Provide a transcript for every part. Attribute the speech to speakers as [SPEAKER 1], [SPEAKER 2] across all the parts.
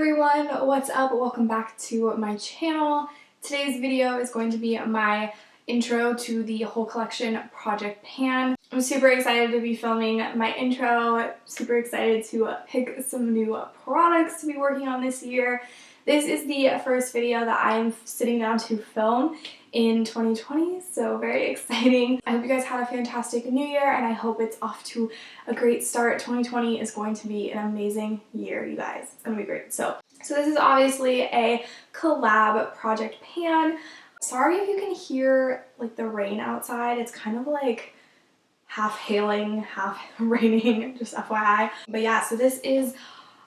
[SPEAKER 1] everyone, what's up? Welcome back to my channel. Today's video is going to be my intro to the whole collection Project Pan. I'm super excited to be filming my intro, super excited to pick some new products to be working on this year. This is the first video that I am sitting down to film in 2020, so very exciting. I hope you guys had a fantastic new year and I hope it's off to a great start. 2020 is going to be an amazing year, you guys. It's gonna be great. So this is obviously a collab Project Pan. Sorry if you can hear like the rain outside. It's kind of like half hailing, half raining, just FYI. But yeah, so this is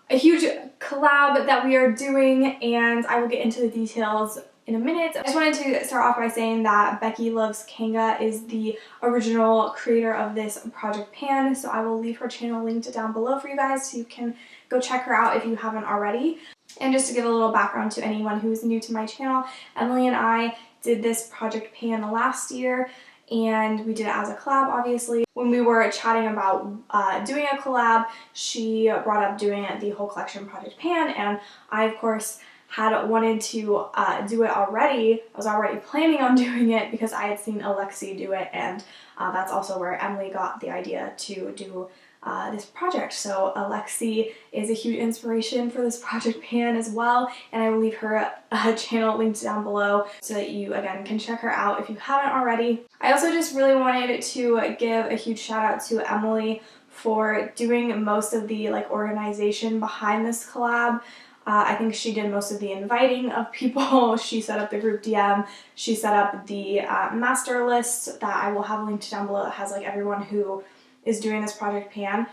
[SPEAKER 1] a huge collab that we are doing and I will get into the details in a minute. I just wanted to start off by saying that Becky Loves Kanga is the original creator of this Project Pan, so I will leave her channel linked down below for you guys so you can go check her out if you haven't already. And just to give a little background to anyone who is new to my channel, Emily and I did this Project Pan last year and we did it as a collab, obviously. When we were chatting about doing a collab, she brought up doing the whole collection Project Pan, and I, of course, had wanted to do it already. I was already planning on doing it because I had seen Alexi do it, and that's also where Emily got the idea to do this project. So Alexi is a huge inspiration for this Project Pan as well, and I will leave her channel linked down below so that you, again, can check her out if you haven't already. I also just really wanted to give a huge shout out to Emily for doing most of the organization behind this collab. I think she did most of the inviting of people. She set up the group DM. She set up the master list that I will have linked down below that has everyone who is doing this Project Pan.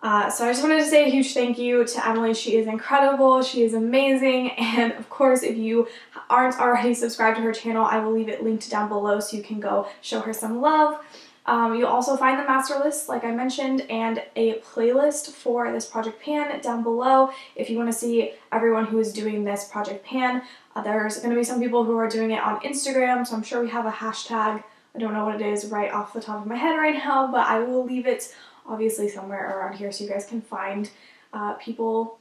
[SPEAKER 1] So I just wanted to say a huge thank you to Emily. She is incredible. She is amazing. And of course, if you aren't already subscribed to her channel, I will leave it linked down below so you can go show her some love. You'll also find the master list, like I mentioned, and a playlist for this Project Pan down below if you want to see everyone who is doing this Project Pan. There's going to be some people who are doing it on Instagram, so I'm sure we have a hashtag. I don't know what it is right off the top of my head right now, but I will leave it obviously somewhere around here so you guys can find people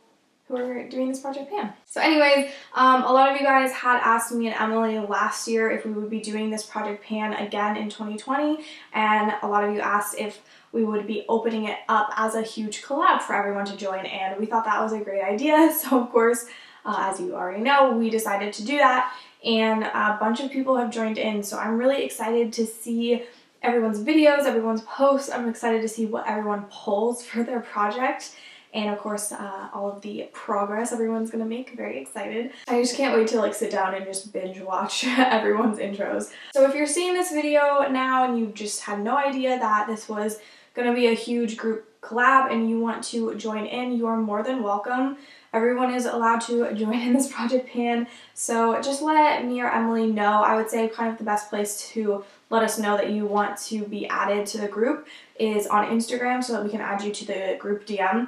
[SPEAKER 1] who are doing this Project Pan. So anyways, a lot of you guys had asked me and Emily last year if we would be doing this Project Pan again in 2020, and a lot of you asked if we would be opening it up as a huge collab for everyone to join, and we thought that was a great idea. So of course, as you already know, we decided to do that, and a bunch of people have joined in, so I'm really excited to see everyone's videos, everyone's posts. I'm excited to see what everyone pulls for their project. And of course, all of the progress everyone's gonna make. Very excited. I just can't wait to sit down and just binge watch everyone's intros. So if you're seeing this video now and you just had no idea that this was gonna be a huge group collab and you want to join in, you are more than welcome. Everyone is allowed to join in this Project Pan. So just let me or Emily know. I would say kind of the best place to let us know that you want to be added to the group is on Instagram so that we can add you to the group DM.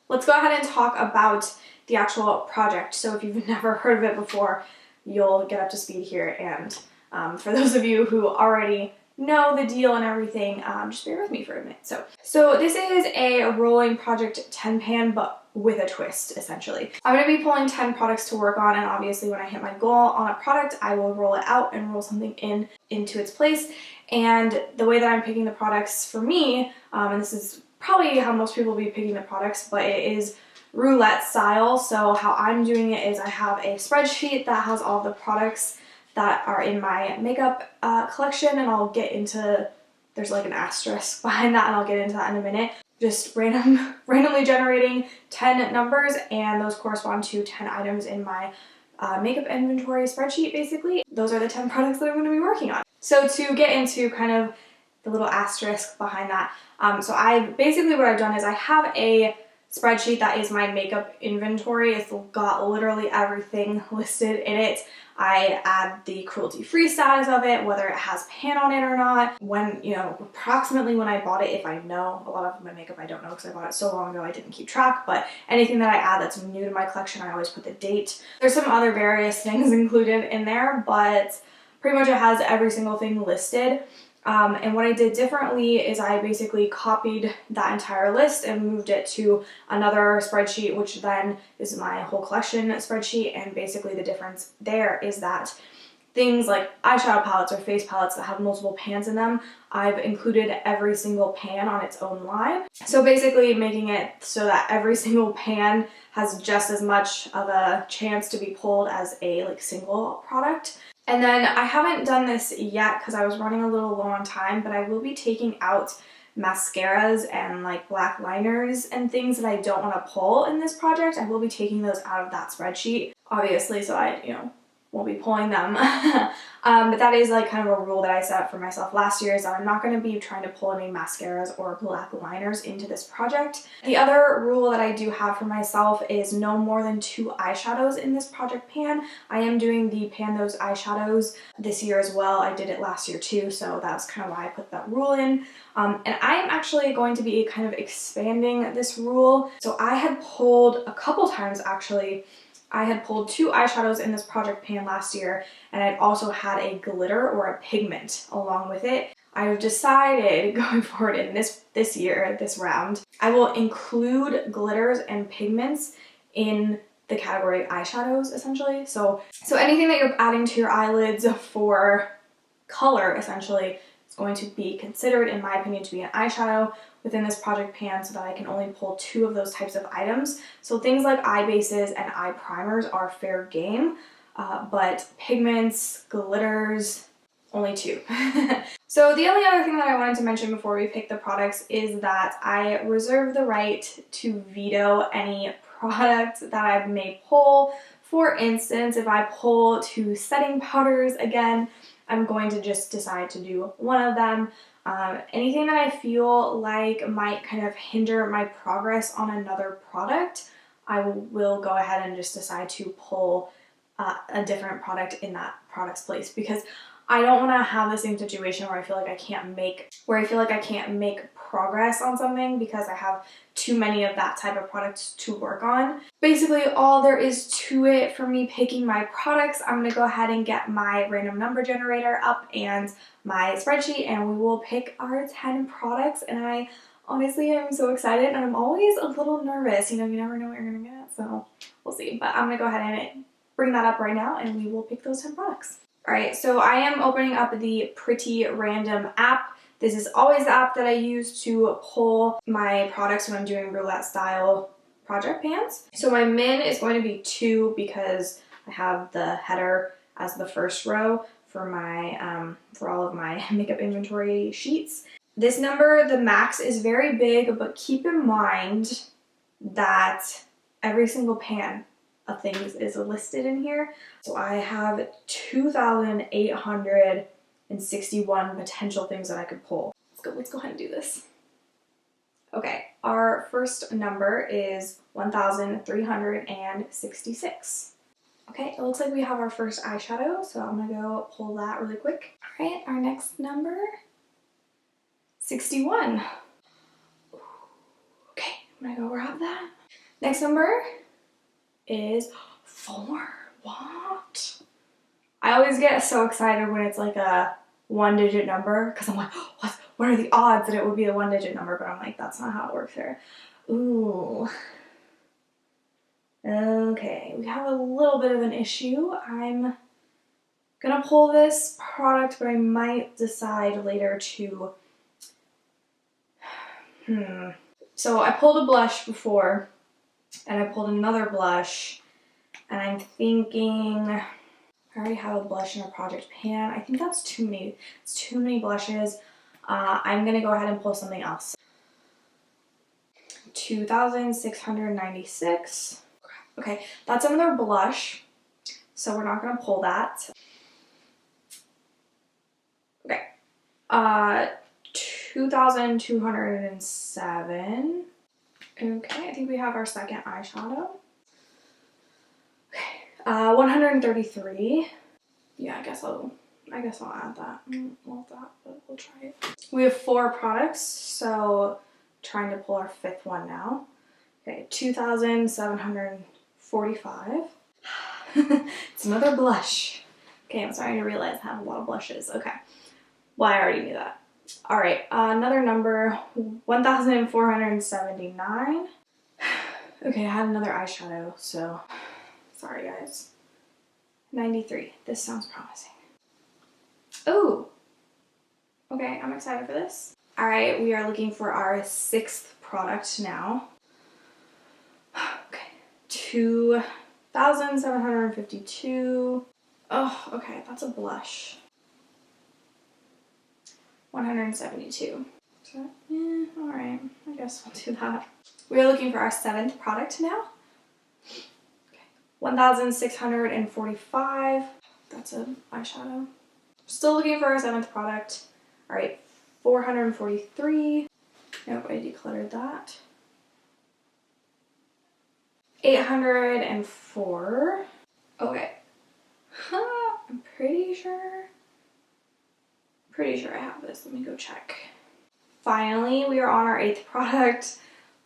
[SPEAKER 1] Let's go ahead and talk about the actual project. So if you've never heard of it before, you'll get up to speed here. And for those of you who already know the deal and everything, just bear with me for a minute. So this is a rolling Project 10 pan, but with a twist, essentially. I'm going to be pulling 10 products to work on, and obviously when I hit my goal on a product, I will roll it out and roll something into its place. And the way that I'm picking the products for me, and this is probably how most people will be picking the products, but it is roulette style. So how I'm doing it is I have a spreadsheet that has all the products that are in my makeup collection, and I'll get into, there's an asterisk behind that, and I'll get into that in a minute. Just randomly generating 10 numbers, and those correspond to 10 items in my makeup inventory spreadsheet, basically. Those are the 10 products that I'm going to be working on. So to get into kind of the little asterisk behind that, so basically what I've done is I have a spreadsheet that is my makeup inventory. It's got literally everything listed in it. I add the cruelty-free status of it, whether it has pan on it or not, when, approximately when I bought it, if I know. A lot of my makeup I don't know because I bought it so long ago I didn't keep track, but anything that I add that's new to my collection, I always put the date. There's some other various things included in there, but pretty much it has every single thing listed. And what I did differently is I basically copied that entire list and moved it to another spreadsheet, which then is my whole collection spreadsheet. And basically the difference there is that things like eyeshadow palettes or face palettes that have multiple pans in them, I've included every single pan on its own line. So basically making it so that every single pan has just as much of a chance to be pulled as a single product. And then I haven't done this yet because I was running a little low on time, but I will be taking out mascaras and black liners and things that I don't want to pull in this project. I will be taking those out of that spreadsheet, obviously, so I, won't be pulling them. But that is kind of a rule that I set for myself last year, is that I'm not going to be trying to pull any mascaras or black liners into this project. The other rule that I do have for myself is no more than 2 eyeshadows in this project pan. I am doing the pan those eyeshadows this year as well. I did it last year too, so that's kind of why I put that rule in. And I am actually going to be kind of expanding this rule. So I had pulled a couple times actually. I had pulled 2 eyeshadows in this project pan last year, and I'd also had a glitter or a pigment along with it. I've decided going forward in this year, this round, I will include glitters and pigments in the category of eyeshadows, essentially. So anything that you're adding to your eyelids for color, essentially, is going to be considered, in my opinion, to be an eyeshadow within this project pan, so that I can only pull 2 of those types of items. So things like eye bases and eye primers are fair game, but pigments, glitters, only 2. So the only other thing that I wanted to mention before we pick the products is that I reserve the right to veto any product that I may pull. For instance, if I pull 2 setting powders again, I'm going to just decide to do one of them. Anything that I feel like might kind of hinder my progress on another product, I will go ahead and just decide to pull a different product in that product's place, because I don't want to have the same situation where I feel like I can't make progress on something because I have too many of that type of products to work on. Basically, all there is to it for me picking my products, I'm going to go ahead and get my random number generator up and my spreadsheet, and we will pick our 10 products. And I honestly am so excited, and I'm always a little nervous. You never know what you're going to get, so we'll see. But I'm going to go ahead and bring that up right now, and we will pick those 10 products. Alright, so I am opening up the Pretty Random app. This is always the app that I use to pull my products when I'm doing roulette style project pans. So my min is going to be 2 because I have the header as the first row for my for all of my makeup inventory sheets. This number, the max, is very big, but keep in mind that every single pan of things is listed in here. So I have 2,861 potential things that I could pull. Let's go ahead and do this. Okay, our first number is 1,366. Okay, it looks like we have our first eyeshadow, so I'm gonna go pull that really quick. All right, our next number, 61. Okay, I'm gonna go grab that. Next number is 4. What? I always get so excited when it's like a 1-digit number, because I'm like, what are the odds that it would be a 1-digit number? But I'm like, that's not how it works here. Ooh. Okay, we have a little bit of an issue. I'm gonna pull this product, but I might decide later to... So I pulled a blush before, and I pulled another blush, and I'm thinking... I already have a blush in a project pan. I think that's too many. It's too many blushes. I'm gonna go ahead and pull something else. 2,696. Okay, that's another blush, so we're not gonna pull that. Okay, 2,207. Okay, I think we have our second eyeshadow. 133. Yeah, I guess I'll add that. Love that, but we'll try it. We have 4 products, so trying to pull our 5th one now. Okay, 2,745. It's another blush. Okay, I'm starting to realize I have a lot of blushes. Okay, Well, I already knew that. All right, another number, 1,479. Okay, I had another eyeshadow, so sorry guys. 93. This sounds promising. Oh, okay, I'm excited for this. All right, we are looking for our 6th product now. Okay, 2,752. Oh, okay, that's a blush. 172. So, yeah, all right, I guess we'll do that. We are looking for our 7th product now. Okay, 1,645. That's an eyeshadow. Still looking for our 7th product. All right, 443. Nope, I decluttered that. 804. Okay. I'm pretty sure I have this. Let me go check. Finally, we are on our 8th product.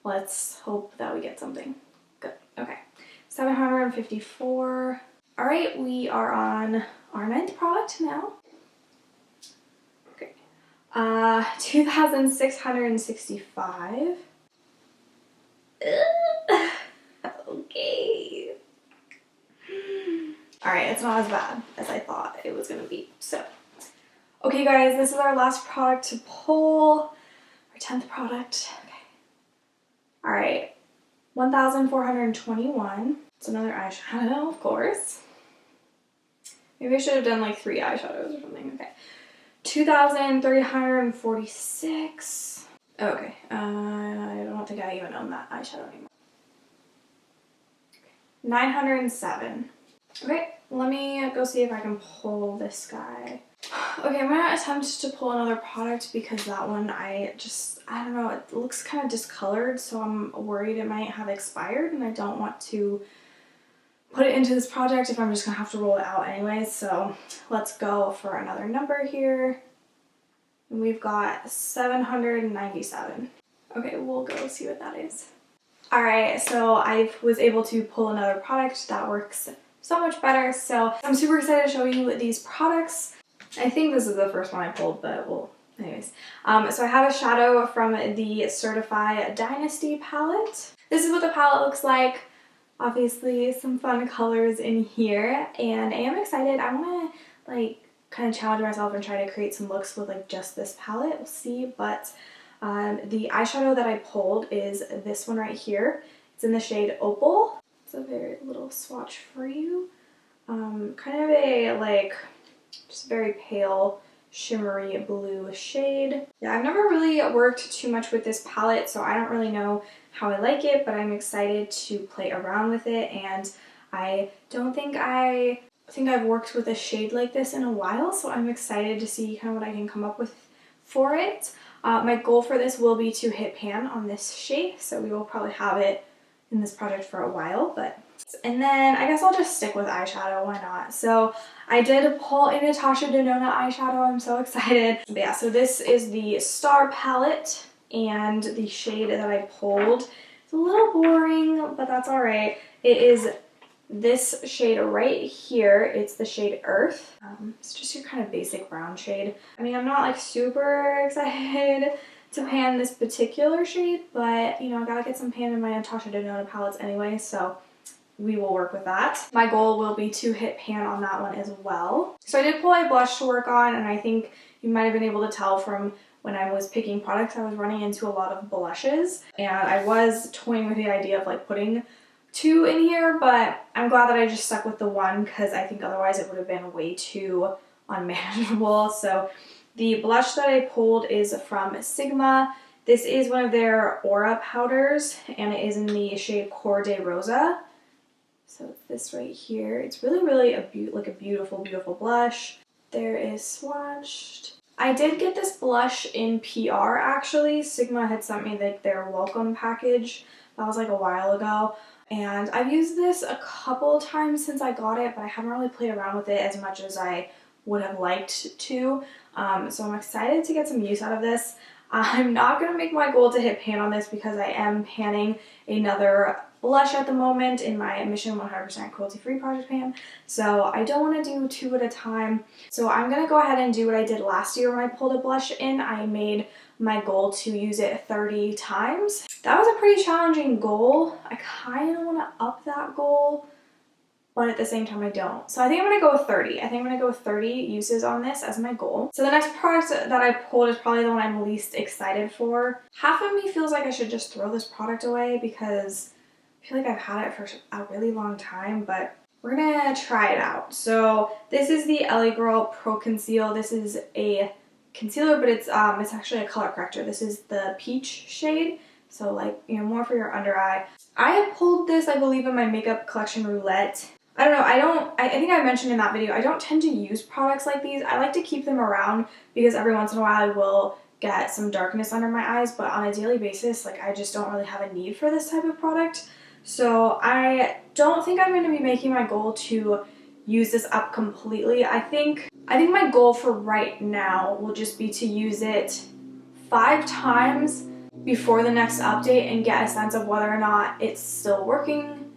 [SPEAKER 1] Let's hope that we get something good. Okay. 754. All right, we are on our 9th product now. Okay. 2,665. Okay. All right, it's not as bad as I thought it was gonna be. So, okay guys, this is our last product to pull. Our 10th product. Okay. All right, 1,421. It's another eyeshadow, of course. Maybe I should have done like 3 eyeshadows or something. Okay. 2,346. Okay. I don't think I even own that eyeshadow anymore. 907. Okay, let me go see if I can pull this guy. Okay, I'm gonna attempt to pull another product because that one I don't know, it looks kind of discolored, so I'm worried it might have expired and I don't want to put it into this project if I'm just gonna have to roll it out anyways. So let's go for another number here. And we've got 797. Okay, we'll go see what that is. All right, so I was able to pull another product that works so much better. So I'm super excited to show you these products. I think this is the first one I pulled, but well, anyways. So I have a shadow from the Certify Dynasty palette. This is what the palette looks like. Obviously some fun colors in here, and I am excited. I want to like kind of challenge myself and try to create some looks with like just this palette. We'll see, but the eyeshadow that I pulled is this one right here. It's in the shade Opal. It's a very little swatch for you. Kind of a like just very pale shimmery blue shade. Yeah, I've never really worked too much with this palette, so I don't really know how I like it, but I'm excited to play around with it, and I don't think I've worked with a shade like this in a while, so I'm excited to see kind of what I can come up with for it. My goal for this will be to hit pan on this shade, so we will probably have it in this project for a while, and then I guess I'll just stick with eyeshadow, why not? So I did pull a Natasha Denona eyeshadow, I'm so excited. But yeah, so this is the Star palette, and the shade that I pulled, it's a little boring, but that's alright. It is this shade right here. It's the shade Earth. It's just your kind of basic brown shade. I mean, I'm not like super excited to pan this particular shade, but you know, I gotta get some pan in my Natasha Denona palettes anyway, so we will work with that. My goal will be to hit pan on that one as well. So I did pull a blush to work on, and I think you might have been able to tell from when I was picking products, I was running into a lot of blushes, and I was toying with the idea of like putting 2 in here, but I'm glad that I just stuck with the 1 because I think otherwise it would have been way too unmanageable. So the blush that I pulled is from Sigma. This is one of their Aura powders, and it is in the shade Cor de Rosa. So it's this right here. It's really a beautiful, beautiful blush. There is swatched. I did get this blush in PR actually. Sigma had sent me like their welcome package. That was like a while ago. And I've used this a couple times since I got it, but I haven't really played around with it as much as I would have liked to. So I'm excited to get some use out of this. I'm not going to make my goal to hit pan on this because I am panning another blush at the moment in my Mission 100% cruelty-free project pan, so I don't want to do 2 at a time. So I'm going to go ahead and do what I did last year when I pulled a blush in. I made my goal to use it 30 times. That was a pretty challenging goal. I kind of want to up that goal, but at the same time I don't. So I think I'm going to go with 30. I think I'm going to go with 30 uses on this as my goal. So the next product that I pulled is probably the one I'm least excited for. Half of me feels like I should just throw this product away because I feel like I've had it for a really long time, but we're going to try it out. So this is the LA Girl Pro Conceal. This is a concealer, but it's actually a color corrector. This is the peach shade, so like, you know, more for your under eye. I have pulled this, I believe, in my makeup collection Roulette. I don't know, I think I mentioned in that video, I don't tend to use products like these. I like to keep them around because every once in a while I will get some darkness under my eyes, but on a daily basis, like, I just don't really have a need for this type of product. So I don't think I'm going to be making my goal to use this up completely. I think my goal for right now will just be to use it 5 times before the next update and get a sense of whether or not it's still working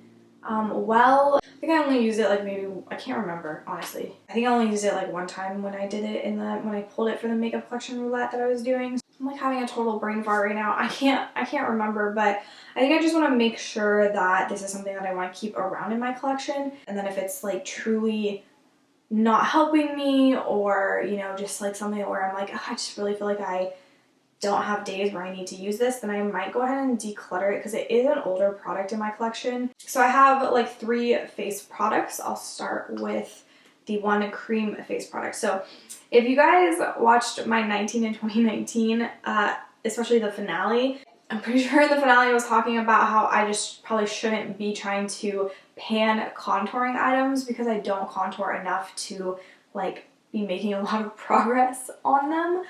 [SPEAKER 1] well. I think I only used it like maybe, I can't remember honestly. I think I only used it like 1 time when I did it when I pulled it for the makeup collection Roulette that I was doing. I'm like having a total brain fart right now. I can't remember, but I think I just want to make sure that this is something that I want to keep around in my collection. And then if it's like truly not helping me, or, you know, just like something where I'm like, I just really feel like I don't have days where I need to use this, then I might go ahead and declutter it because it is an older product in my collection. So I have like 3 face products. I'll start with the one cream face product. So if you guys watched my 19 and 2019, especially the finale, I'm pretty sure in the finale I was talking about how I just probably shouldn't be trying to pan contouring items because I don't contour enough to like be making a lot of progress on them.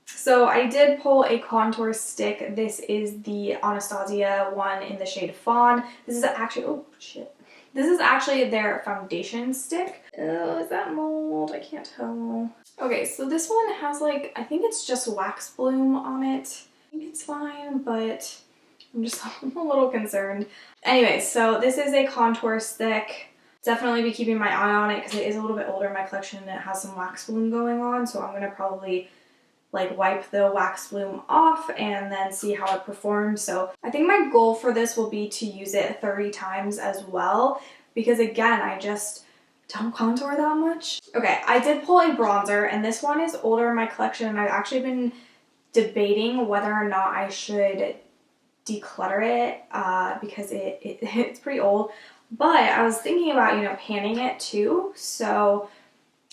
[SPEAKER 1] So I did pull a contour stick. This is the Anastasia one in the shade Fawn. This is actually, oh shit. This is actually their foundation stick. Oh, is that mold? I can't tell. Okay, so this one has like, I think it's just wax bloom on it. I think it's fine, but I'm just a little concerned. Anyway, so this is a contour stick. Definitely be keeping my eye on it because it is a little bit older in my collection and it has some wax bloom going on. So I'm going to probably like wipe the wax bloom off and then see how it performs. So I think my goal for this will be to use it 30 times as well because again, I just don't contour that much. Okay, I did pull a bronzer and this one is older in my collection and I've actually been debating whether or not I should declutter it because it's pretty old. But I was thinking about, you know, panning it too. So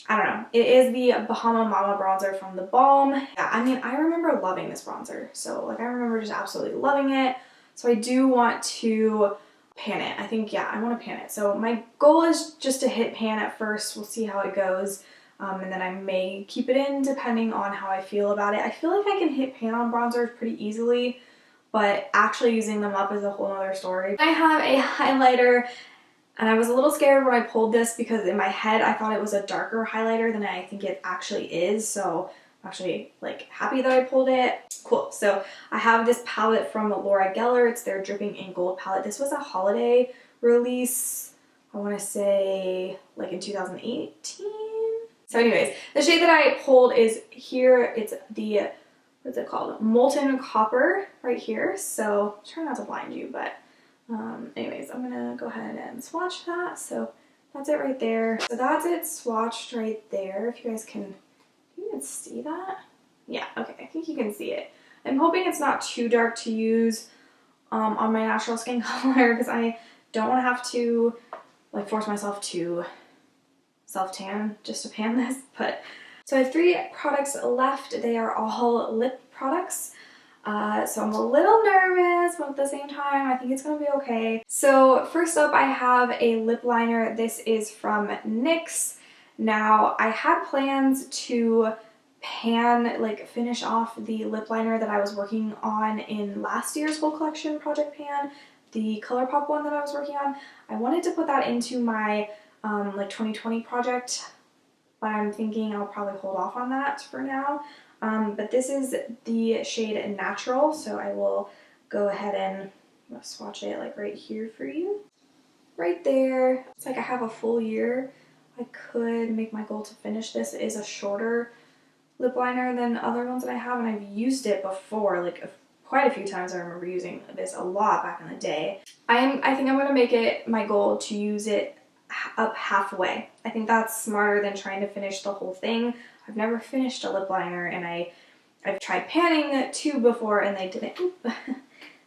[SPEAKER 1] I don't know. It is the Bahama Mama bronzer from The Balm. Yeah, I mean, I remember loving this bronzer. So, like, I remember just absolutely loving it. So I do want to pan it. I think, yeah, I want to pan it. So my goal is just to hit pan at first. We'll see how it goes. And then I may keep it in depending on how I feel about it. I feel like I can hit pan on bronzers pretty easily, but actually using them up is a whole other story. I have a highlighter. And I was a little scared when I pulled this because in my head I thought it was a darker highlighter than I think it actually is. So I'm actually like happy that I pulled it. Cool. So I have this palette from Laura Geller. It's their Dripping in Gold palette. This was a holiday release, I want to say like in 2018. So anyways, the shade that I pulled is here. It's the, what's it called? Molten Copper right here. So try not to blind you, but anyways, I'm gonna go ahead and swatch that. So that's it right there. So that's it swatched right there. If you guys can, you can see that? Yeah, okay, I think you can see it. I'm hoping it's not too dark to use on my natural skin color because I don't want to have to like force myself to self-tan just to pan this. But so I have 3 products left. They are all lip products. So I'm a little nervous, but at the same time, I think it's going to be okay. So first up, I have a lip liner. This is from NYX. Now, I had plans to finish off the lip liner that I was working on in last year's whole collection project pan, the ColourPop one that I was working on. I wanted to put that into my 2020 project, but I'm thinking I'll probably hold off on that for now. But this is the shade Natural, so I will go ahead and gonna swatch it like right here for you. Right there. It's like I have a full year. I could make my goal to finish this. It is a shorter lip liner than other ones that I have, and I've used it before, like quite a few times. I remember using this a lot back in the day. I think I'm gonna make it my goal to use it up halfway. I think that's smarter than trying to finish the whole thing. I've never finished a lip liner, and I've tried panning two before, and they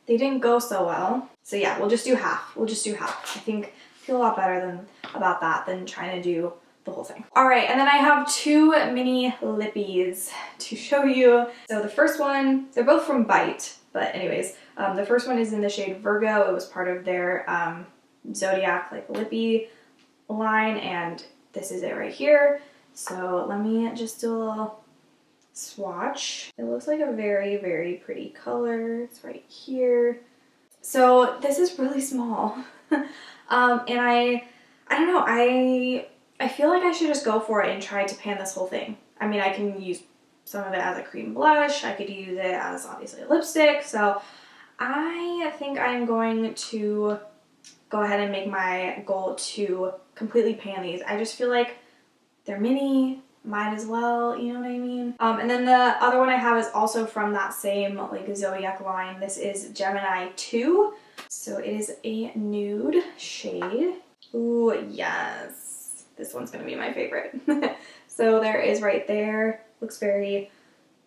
[SPEAKER 1] didn't go so well. So yeah, we'll just do half. We'll just do half. I feel a lot better about that than trying to do the whole thing. All right, and then I have two mini lippies to show you. So the first one, they're both from Bite, but anyways, the first one is in the shade Virgo. It was part of their Zodiac like lippy line, and this is it right here. So let me just do a little swatch. It looks like a very, very pretty color. It's right here. So this is really small. And I don't know, I feel like I should just go for it and try to pan this whole thing. I mean, I can use some of it as a cream blush. I could use it as obviously a lipstick. So I think I'm going to go ahead and make my goal to completely pan these. I just feel like they're mini, might as well, you know what I mean? And then the other one I have is also from that same like Zodiac line. This is Gemini 2. So it is a nude shade. Ooh, yes. This one's gonna be my favorite. So there is right there. Looks very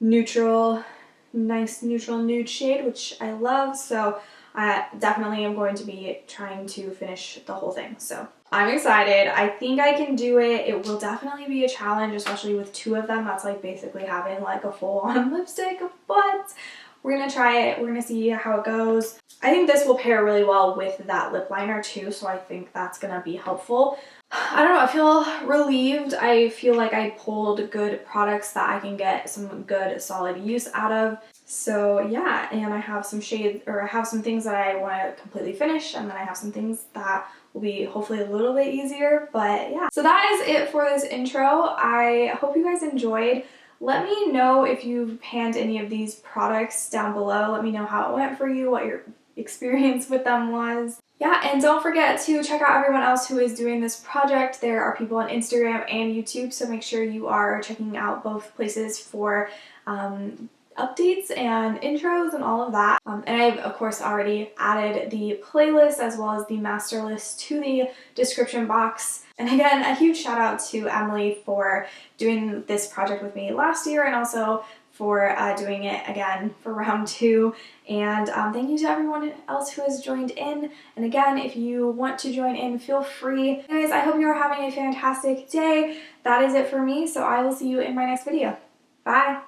[SPEAKER 1] neutral, nice neutral nude shade, which I love. So I definitely am going to be trying to finish the whole thing. So I'm excited. I think I can do it. It will definitely be a challenge, especially with two of them. That's like basically having like a full-on lipstick, but we're gonna try it. We're gonna see how it goes. I think this will pair really well with that lip liner too, so I think that's gonna be helpful. I don't know, I feel relieved. I feel like I pulled good products that I can get some good solid use out of. So yeah, and I have some shades, or I have some things that I want to completely finish, and then I have some things that will be hopefully a little bit easier, but yeah. So that is it for this intro. I hope you guys enjoyed. Let me know if you've panned any of these products down below. Let me know how it went for you, what your experience with them was. Yeah, and don't forget to check out everyone else who is doing this project. There are people on Instagram and YouTube, so make sure you are checking out both places for updates and intros and all of that. And I've of course already added the playlist as well as the master list to the description box. And again, a huge shout out to Emily for doing this project with me last year, and also for doing it again for round 2. And thank you to everyone else who has joined in. And again, if you want to join in, feel free. Anyways, I hope you are having a fantastic day. That is it for me, so I will see you in my next video. Bye!